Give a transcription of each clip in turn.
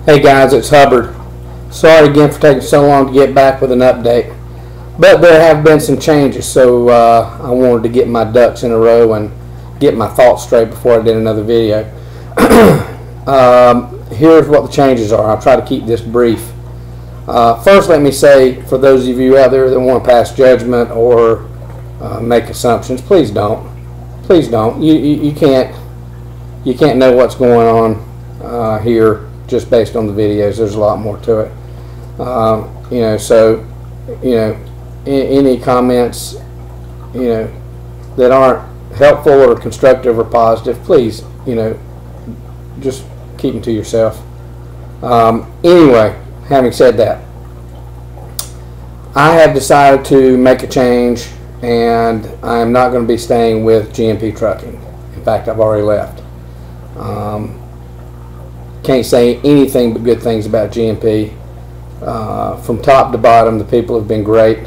Hey guys, it's Hubbard. Sorry again for taking so long to get back with an update, but there have been some changes, so I wanted to get my ducks in a row and get my thoughts straight before I did another video. Here's what the changes are. I'll try to keep this brief. First, let me say, for those of you out there that want to pass judgment or make assumptions, please don't. Please don't. You can't know what's going on here just based on the videos. There's a lot more to it. Any comments, that aren't helpful or constructive or positive, please, just keep them to yourself. Anyway, having said that, I have decided to make a change, and I am not going to be staying with GMP Trucking. In fact, I've already left. Can't say anything but good things about GMP. From top to bottom, the people have been great,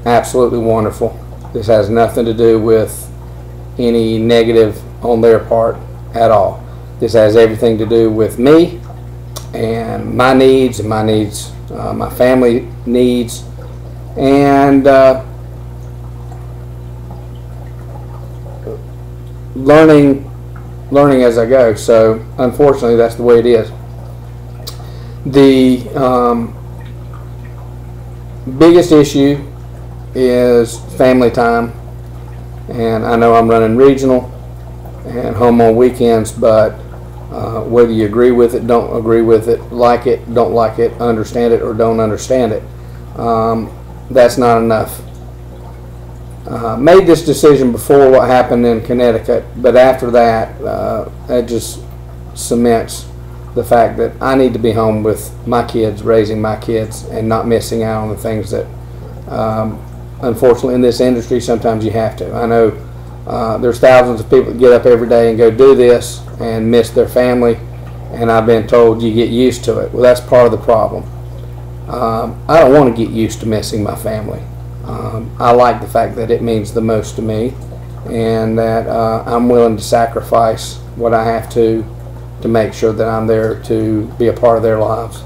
absolutely wonderful. This has nothing to do with any negative on their part at all. This has everything to do with me and my needs, my family needs, and learning as I go. So unfortunately, that's the way it is. The biggest issue is family time, and I know I'm running regional and home on weekends, but whether you agree with it, don't agree with it, like it, don't like it, understand it, or don't understand it, that's not enough. Made this decision before what happened in Connecticut, but after that, it just cements the fact that I need to be home with my kids, raising my kids, and not missing out on the things that, unfortunately, in this industry, sometimes you have to. I know there's thousands of people that get up every day and go do this and miss their family, and I've been told you get used to it. Well, that's part of the problem. I don't want to get used to missing my family. I like the fact that it means the most to me, and that I'm willing to sacrifice what I have to make sure that I'm there to be a part of their lives.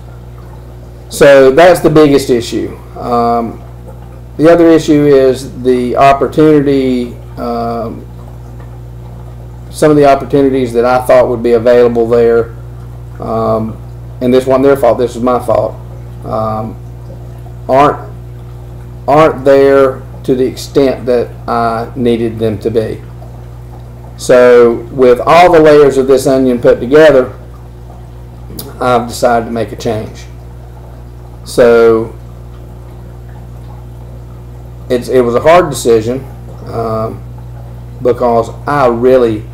So that's the biggest issue. The other issue is the opportunity, some of the opportunities that I thought would be available there, and this wasn't their fault, this was my fault, aren't there to the extent that I needed them to be. So with all the layers of this onion put together, I've decided to make a change. So it was a hard decision, because I really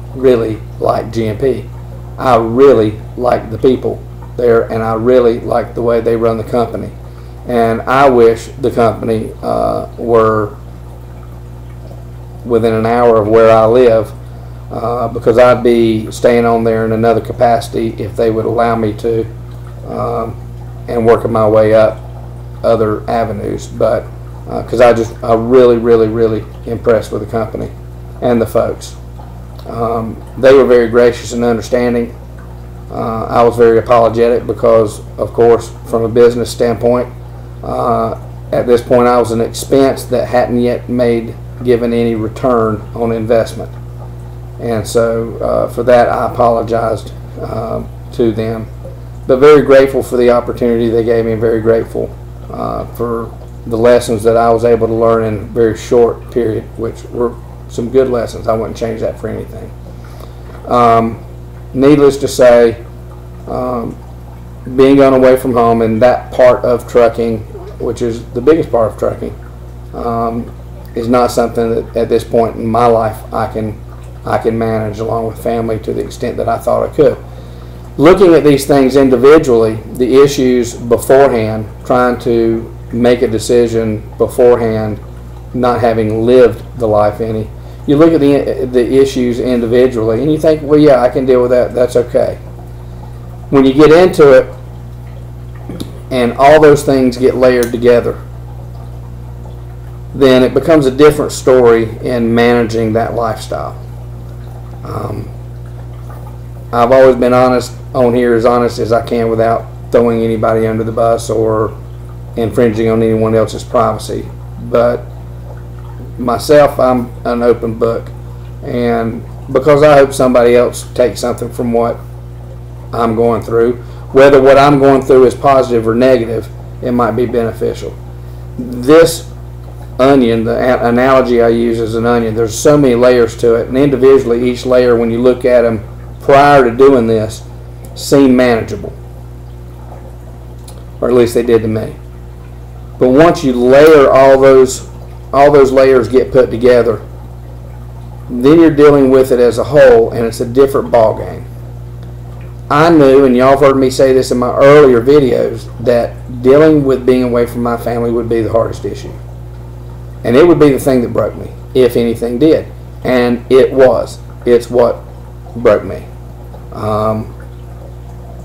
like GMP. I really like the people there, and I really like the way they run the company. And I wish the company were within an hour of where I live, because I'd be staying on there in another capacity if they would allow me to, and working my way up other avenues. But because I'm really impressed with the company and the folks. They were very gracious and understanding. I was very apologetic because, of course, from a business standpoint, at this point I was an expense that hadn't yet given any return on investment, and so for that I apologized to them, but very grateful for the opportunity they gave me, and very grateful for the lessons that I was able to learn in a very short period, which were some good lessons. I wouldn't change that for anything. Needless to say, being gone away from home and that part of trucking, which is the biggest part of trucking, is not something that at this point in my life I can manage along with family to the extent that I thought I could. Looking at these things individually, the issues beforehand, trying to make a decision beforehand, not having lived the life any, you look at the issues individually and you think, well, yeah, I can deal with that, that's okay. When you get into it and all those things get layered together, then it becomes a different story in managing that lifestyle. I've always been honest on here as honest as I can without throwing anybody under the bus or infringing on anyone else's privacy. But myself, I'm an open book, and because I hope somebody else takes something from what I'm going through, whether what I'm going through is positive or negative, it might be beneficial. This onion, the analogy I use is an onion, there's so many layers to it, and individually each layer, when you look at them prior to doing this, seem manageable, or at least they did to me. But once you layer all those layers get put together, then you're dealing with it as a whole, and it's a different ball game. I knew, and y'all have heard me say this in my earlier videos, that dealing with being away from my family would be the hardest issue. And it would be the thing that broke me, if anything did. And it was. It's what broke me.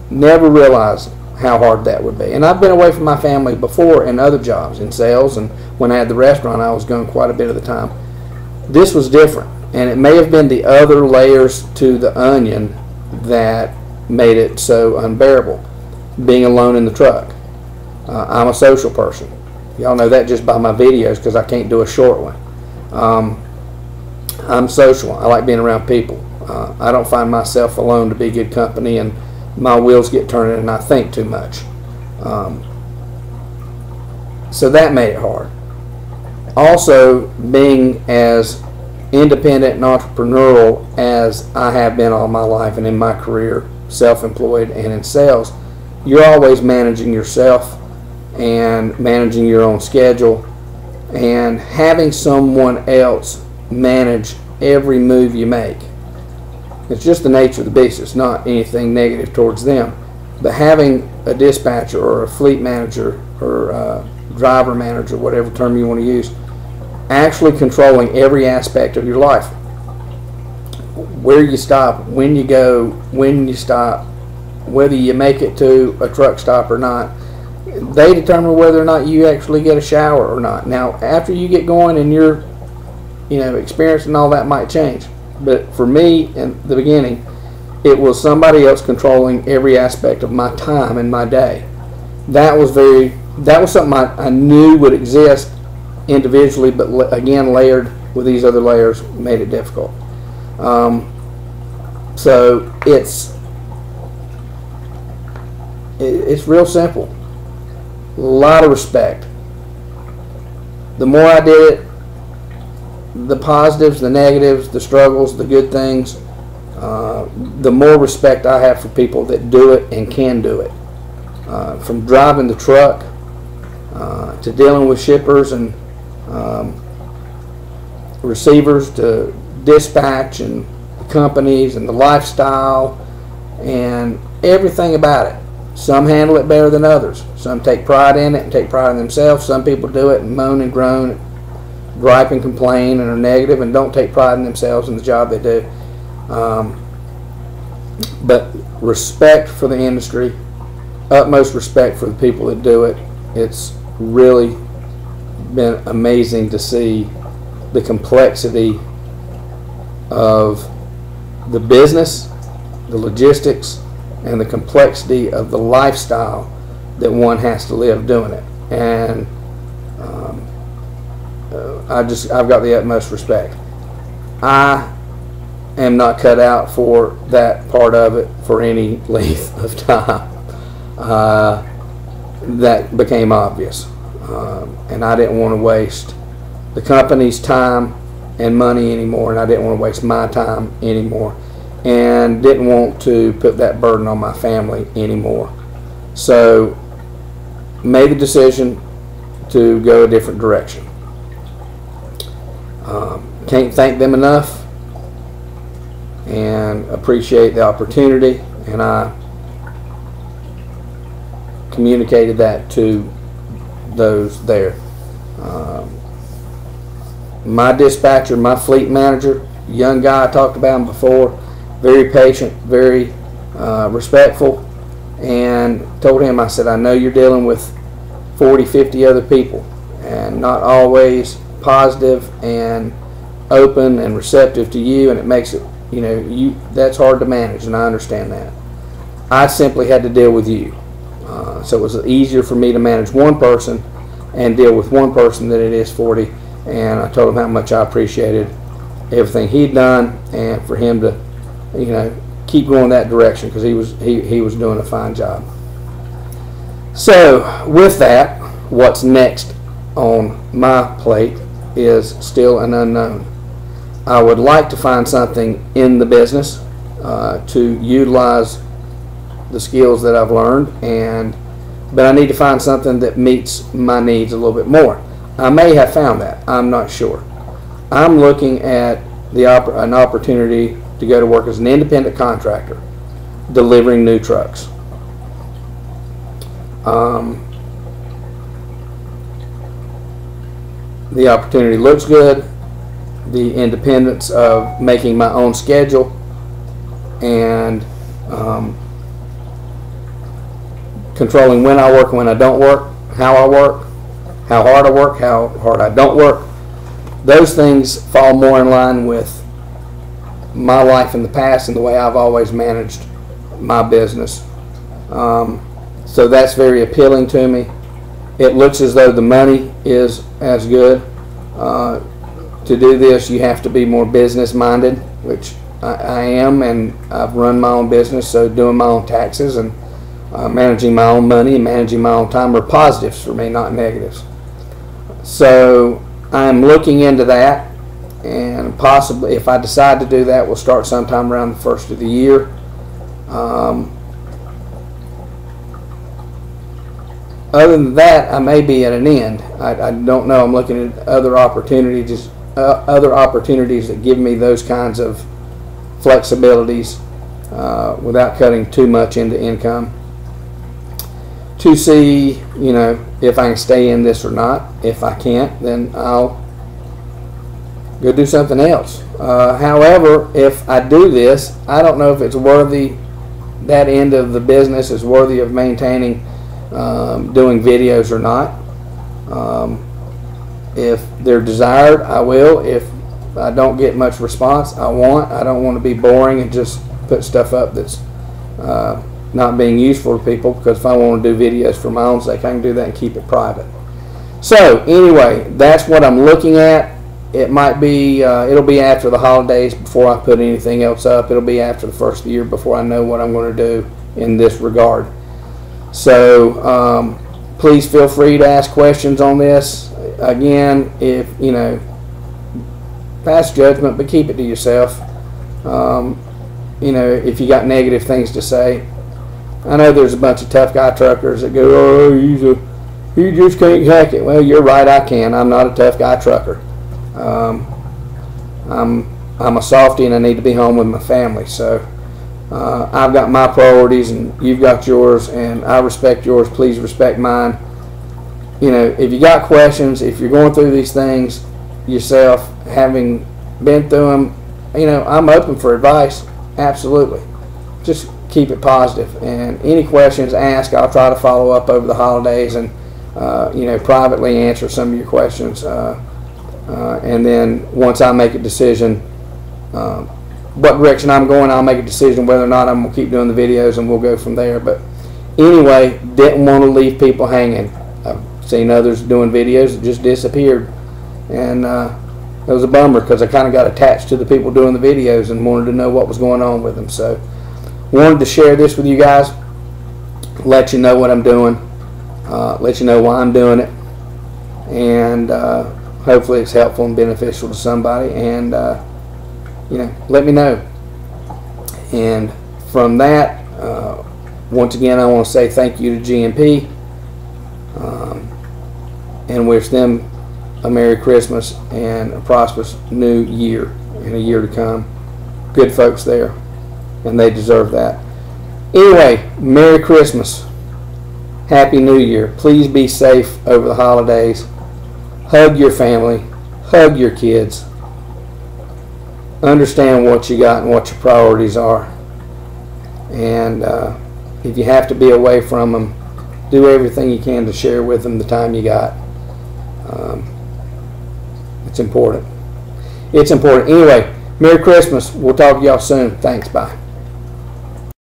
Never realized how hard that would be. And I've been away from my family before in other jobs, in sales, and when I had the restaurant, I was gone quite a bit of the time. This was different, and it may have been the other layers to the onion that made it so unbearable. Being alone in the truck. I'm a social person. Y'all know that just by my videos, because I can't do a short one. I'm social. I like being around people. I don't find myself alone to be good company, and my wheels get turning and I think too much. So that made it hard. Also, being as independent and entrepreneurial as I have been all my life and in my career, self-employed and in sales, you're always managing yourself and managing your own schedule, and having someone else manage every move you make. It's just the nature of the beast. It's not anything negative towards them. But having a dispatcher or a fleet manager or a driver manager, whatever term you want to use, actually controlling every aspect of your life. Where you stop, when you go, when you stop, whether you make it to a truck stop or not. They determine whether or not you actually get a shower or not. Now, after you get going and you're, experiencing all that might change. But for me, in the beginning, it was somebody else controlling every aspect of my time and my day. That was something I knew would exist individually, but again, layered with these other layers made it difficult. So it's real simple. A lot of respect. The more I did it, the positives, the negatives, the struggles, the good things, the more respect I have for people that do it and can do it. From driving the truck to dealing with shippers and receivers, to dispatch and companies and the lifestyle and everything about it. Some handle it better than others. Some take pride in it and take pride in themselves. Some people do it and moan and groan, gripe and complain and are negative and don't take pride in themselves and the job they do. But respect for the industry, utmost respect for the people that do it. It's really been amazing to see the complexity of the business, the logistics, and the complexity of the lifestyle that one has to live doing it. And I've got the utmost respect. I am not cut out for that part of it for any length of time. That became obvious. And I didn't want to waste the company's time and money anymore, and I didn't want to waste my time anymore, and didn't want to put that burden on my family anymore. So made the decision to go a different direction. Can't thank them enough and appreciate the opportunity, and I communicated that to those there. My dispatcher, my fleet manager, young guy, I talked about him before, very patient, very respectful, and told him, I said, I know you're dealing with 40, 50 other people, and not always positive and open and receptive to you, and it makes it, that's hard to manage, and I understand that. I simply had to deal with you. So it was easier for me to manage one person and deal with one person than it is 40. And I told him how much I appreciated everything he'd done, and for him to, keep going that direction, because he was doing a fine job. So with that, what's next on my plate is still an unknown. I would like to find something in the business to utilize the skills that I've learned, but I need to find something that meets my needs a little bit more. I may have found that. I'm not sure. I'm looking at an opportunity to go to work as an independent contractor delivering new trucks. The opportunity looks good. The independence of making my own schedule and controlling when I work and when I don't work, how I work, how hard I work, how hard I don't work. Those things fall more in line with my life in the past and the way I've always managed my business. So that's very appealing to me. It looks as though the money is as good. To do this, you have to be more business minded, which I am, and I've run my own business, so doing my own taxes and managing my own money and managing my own time are positives for me, not negatives. So I'm looking into that, and possibly if I decide to do that, we'll start sometime around the first of the year. Other than that, I may be at an end. I don't know. I'm looking at other opportunities that give me those kinds of flexibilities without cutting too much into income, to see, if I can stay in this or not. If I can't, then I'll go do something else. However, if I do this, I don't know if it's worthy, that end of the business is worthy of maintaining doing videos or not. If they're desired, I will. If I don't get much response, I don't want to be boring and just put stuff up that's not being useful to people, because if I want to do videos for my own sake, I can do that and keep it private. So anyway, that's what I'm looking at. It might be, it'll be after the holidays before I put anything else up. It'll be after the first of the year before I know what I'm going to do in this regard. So please feel free to ask questions on this. Again, if pass judgment, but keep it to yourself. If you got negative things to say. I know there's a bunch of tough guy truckers that go, oh, you just can't hack it. Well, you're right, I can. I'm not a tough guy trucker. I'm a softie, and I need to be home with my family. So I've got my priorities, and you've got yours, and I respect yours. Please respect mine. If you got questions, if you're going through these things yourself, having been through them, I'm open for advice. Absolutely. Just keep it positive. And any questions, ask. I'll try to follow up over the holidays and privately answer some of your questions. And then once I make a decision what direction I'm going, I'll make a decision whether or not I'm going to keep doing the videos, and we'll go from there. But anyway, didn't want to leave people hanging. I've seen others doing videos that just disappeared, and it was a bummer, because I kind of got attached to the people doing the videos and wanted to know what was going on with them. So wanted to share this with you guys, let you know what I'm doing, let you know why I'm doing it, and hopefully it's helpful and beneficial to somebody. And let me know. And from that, once again, I want to say thank you to GMP, and wish them a Merry Christmas and a prosperous New Year and a year to come. Good folks there, and they deserve that. Anyway, Merry Christmas, Happy New Year. Please be safe over the holidays. Hug your family, hug your kids. Understand what you got and what your priorities are. And if you have to be away from them, do everything you can to share with them the time you got. It's important. It's important. Anyway, Merry Christmas. We'll talk to y'all soon. Thanks. Bye.